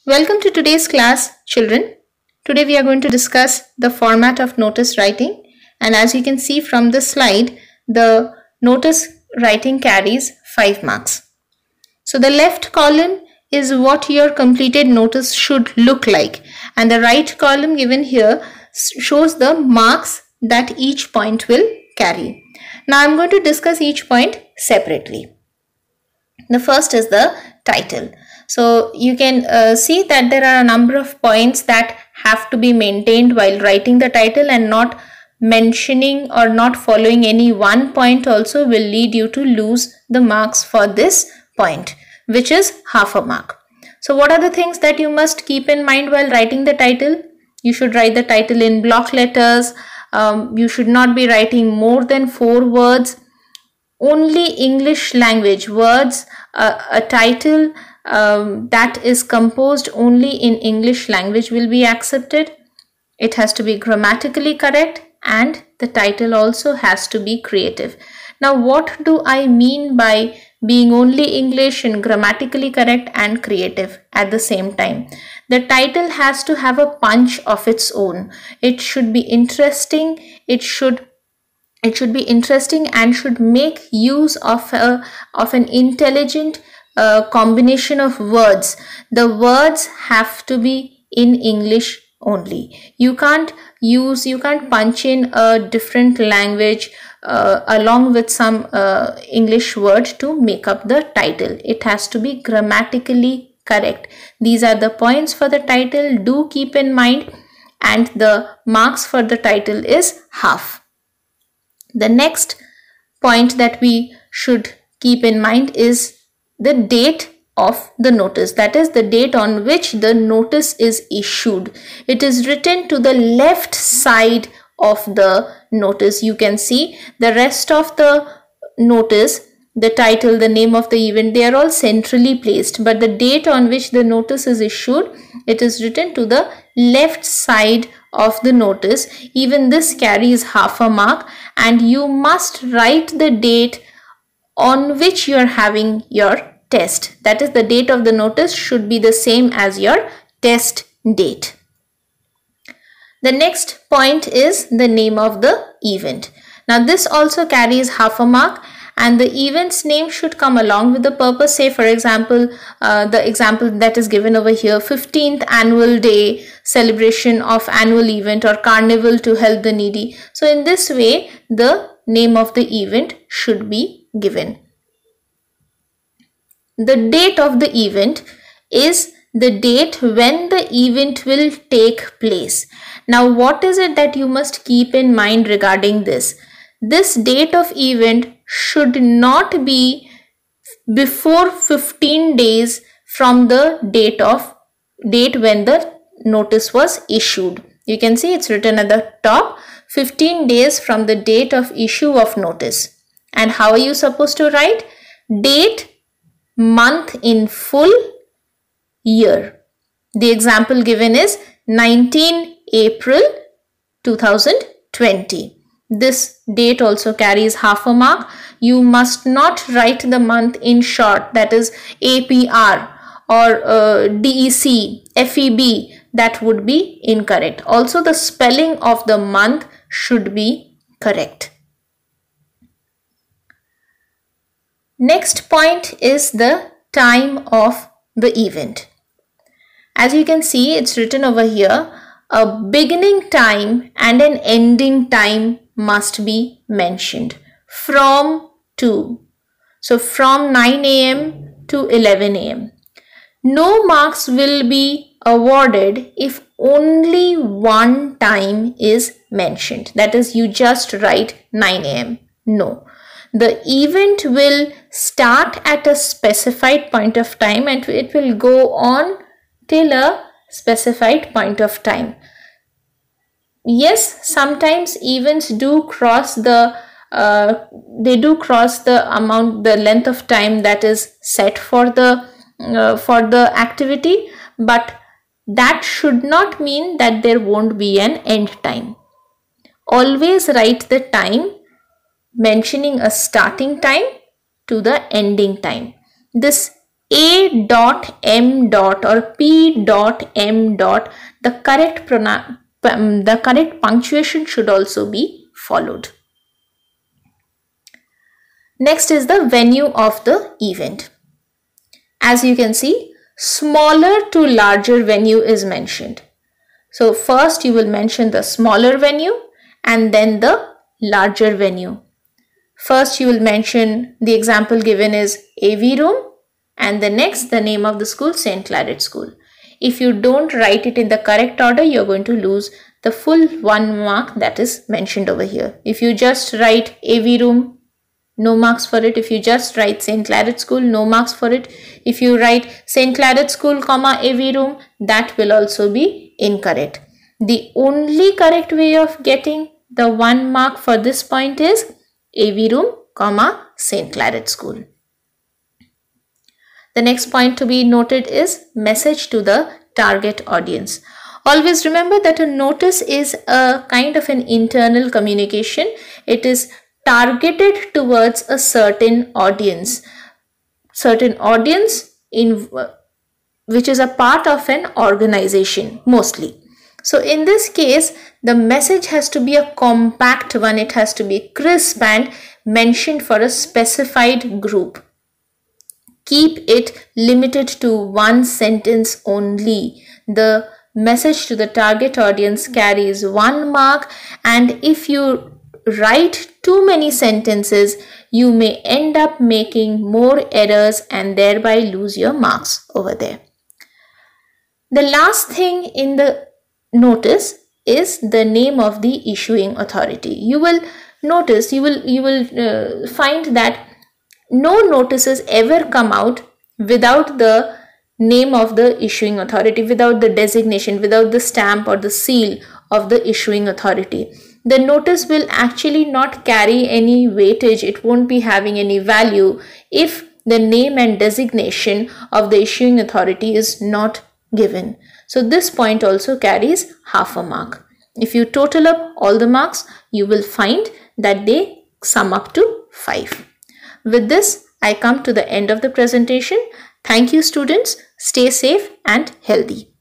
Welcome to today's class, children. Today we are going to discuss the format of notice writing, and as you can see from this slide, the notice writing carries 5 marks. So the left column is what your completed notice should look like, and the right column given here shows the marks that each point will carry. Now I am going to discuss each point separately. The first is the title. So you can see that there are a number of points that have to be maintained while writing the title, and not mentioning or not following any one point also will lead you to lose the marks for this point, which is half a mark. So what are the things that you must keep in mind while writing the title? You should write the title in block letters. You should not be writing more than 4 words. Only English language words, a title that is composed only in English language will be accepted. It has to be grammatically correct, and the title also has to be creative. Now, what do I mean by being only English and grammatically correct and creative at the same time? The title has to have a punch of its own. It should be interesting. It should be interesting and should make use of an intelligent combination of words. The words have to be in English only. You can't punch in a different language along with some English word to make up the title. It has to be grammatically correct. These are the points for the title. Do keep in mind, and the marks for the title is half. The next point that we should keep in mind is the date of the notice, that is the date on which the notice is issued. It is written to the left side of the notice. You can see the rest of the notice, the title, the name of the event, they are all centrally placed, but the date on which the notice is issued, it is written to the left side of the notice. Even this carries half a mark, and you must write the date on which you are having your test. That is, the date of the notice should be the same as your test date. The next point is the name of the event. Now this also carries half a mark, and the event's name should come along with the purpose. Say for example, the example that is given over here, 15th annual day celebration of annual event, or carnival to help the needy. So in this way, the name of the event should be given. The date of the event is the date when the event will take place. Now what is it that you must keep in mind regarding this? This date of event should not be before 15 days from the date when the notice was issued. You can see it's written at the top, 15 days from the date of issue of notice. And how are you supposed to write? Date, month in full, year. The example given is 19 April 2020. This date also carries half a mark. You must not write the month in short, that is APR or DEC, FEB. That would be incorrect. Also, the spelling of the month should be correct. Next point is the time of the event. As you can see, it's written over here, a beginning time and an ending time must be mentioned. From to. So from 9 a.m. to 11 a.m. No marks will be awarded if only one time is mentioned. That is, you just write 9 a.m. No. The event will start at a specified point of time, and it will go on till a specified point of time. Yes, sometimes events do cross the the length of time that is set for the activity, but that should not mean that there won't be an end time. Always write the time, mentioning a starting time to the ending time. This A dot M dot or P dot M dot, the correct punctuation should also be followed. Next is the venue of the event. As you can see, smaller to larger venue is mentioned. So first you will mention the smaller venue and then the larger venue. First you will mention, the example given is AV room, and the next the name of the school, St. Claret School. If you don't write it in the correct order, you're going to lose the full 1 mark that is mentioned over here. If you just write AV room, no marks for it. If you just write St. Claret School, no marks for it. If you write St. Claret School, comma, AV room, that will also be incorrect. The only correct way of getting the 1 mark for this point is AV room, comma, St. Claret School. The next point to be noted is message to the target audience. Always remember that a notice is a kind of an internal communication. It is targeted towards a certain audience in which is a part of an organization mostly. So in this case, the message has to be a compact one. It has to be crisp and mentioned for a specified group. Keep it limited to 1 sentence only. The message to the target audience carries 1 mark, and if you write too many sentences, you may end up making more errors and thereby lose your marks over there. The last thing in the notice is the name of the issuing authority. You will notice, you will find that no notices ever come out without the name of the issuing authority, without the designation, without the stamp or the seal of the issuing authority. The notice will actually not carry any weightage. It won't be having any value if the name and designation of the issuing authority is not given. So this point also carries half a mark. If you total up all the marks, you will find that they sum up to 5. With this, I come to the end of the presentation. Thank you, students. Stay safe and healthy.